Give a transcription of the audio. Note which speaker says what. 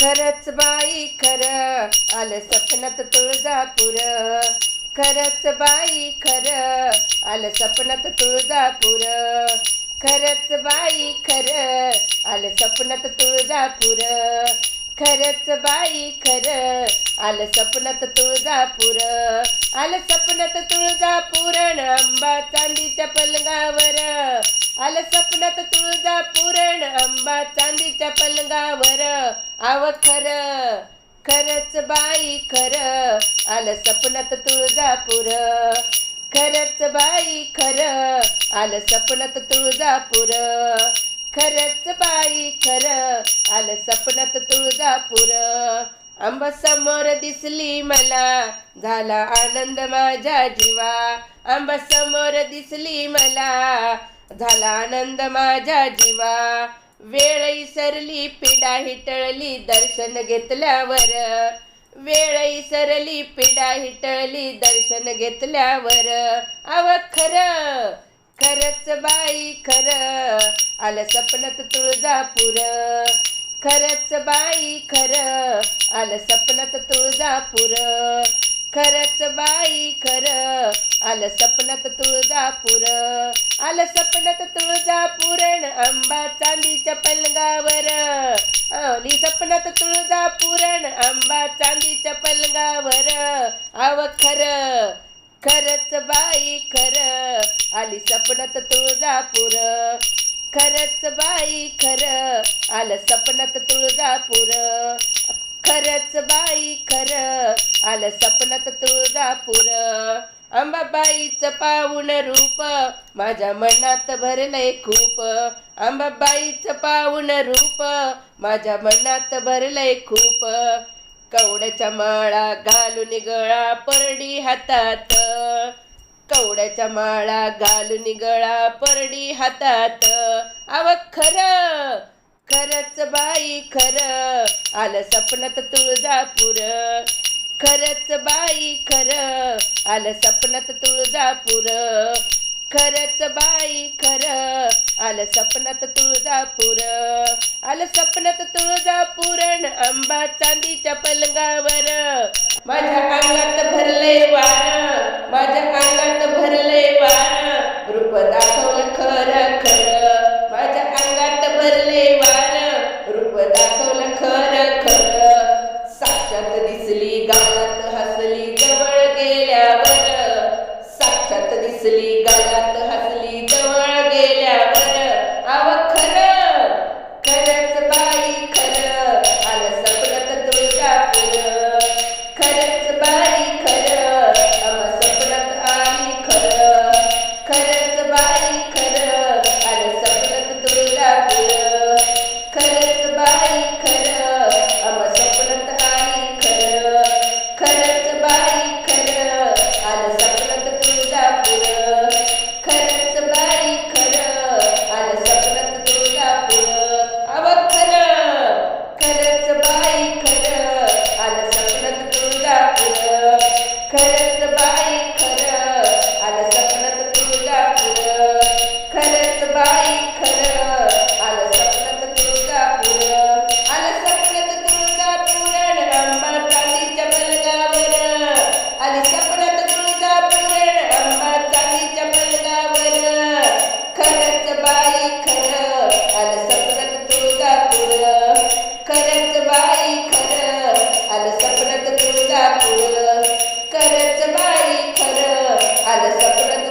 Speaker 1: खरंच बाई खरं आलं सपनात तुळजापूर. खरंच बाई खरं आलं सपनात तुळजापूर. खरंच बाई खरं आलं सपनात तुळजापूर. खरंच बाई खरं आलं सपनात तुळजापूर. आलं सपनात तुळजापूर न अंबा चांदीच्या पलंगावर. आलं सपनात तुळजापूर न अंबा चांदीच्या पलंगावर. आव खरं खरंच बाई खरं आलं सपनात तुळजापूर. खरंच बाई खरं आलं सपनात तुळजापूर. खरंच बाई खरं आलं सपनात तुळजापूर. आंबा समोर दिसली मला झाला आनंद माझ्या जीवा. आंबा समोर दिसली मला झाला आनंद माझ्या जीवा. वेळ इसरली पिढा हिटळली दर्शन घेतल्यावर. वेळ इसरली पिढा हिटळली दर्शन घेतल्यावर. आव खरं खरंच बाई खरं आलं सपनात तुळजापूर. खरंच बाई खरं आलं सपनात तुळजापूर. खरंच बाई खरं आलं सपनात तुळजापूर. आलं सपनात तुळजापूर न अंबा चांदीच्या पलंगावर. आली सपनात तुळजापूर न अंबा चांदीच्या पलंगावर. आव खरं खरंच बाई खरं आली सपनात तुळजापूर. खरंच बाई खरं आलं सपनात तुळजापूर. खरंच बाई खरं आलं सपनात तुळजापूर. अंबाबाईचं पाऊण रूप माझ्या मनात भरलंय खूप. अंबाबाईचं पाऊण रूप माझ्या मनात भरलंय खूप. कवड्याच्या माळा घालून गळा परडी हातात. कवड्याच्या माळा घालून गळा परडी हातात. आव खरं खरंच बाई खरं आलं सपनात तुळजापूर. खरंच बाई खरं आलं सपनात तुळजापूर. खरंच बाई खरं आलं सपनात तुळजापूर. आलं सपनात तुळजापूर न अंबा चांदीच्या पलंगावर. माझ्या अंगात भरलंय वार. माझ्या अंगात भरलंय वार. रूप दाखवलं खरं खरं. माझ्या अंगात भरलंय वार. रूप दाखवलं खरं खरं. साक्षात दिसली गावात हसली जवळ गेल्यावर. साक्षात दिसली गावात हसली जवळ गेल्यावर. आव खरं खरंच बाई खरं आलं सपनात तुळजापूर. खरंच बाई खरं आम्हा सपनात आली खरं. खरंच बाई खरं आलं सपनात तुळजापूर. खरंच बाई खरं आम्हा सपनात आली खरं. खरंच बाई खरं आलं सपनात तुळजापूर. खरंच बाई खरं आलं सपनात तुळजापूर. आव खरं खरंच बाई खरं आलं सपनात तुळजापूर. खरंच बाई खरं आलं सपनात तुळजापूर. खरंच बाई खरं आलं सपनात तुळजापूर. आलं सपनात तुळजापूर न अंबा चांदीच्या पलंगावर. आलं सपनात तुळजापूर न अंबा चांदीच्या पलंगावर. खरंच बाई खरं आलं सपनात तुळजापूर. खरंच बाई खरं आलं सपनात तुळजापूर. खरंच बाई खरं आलं सपनात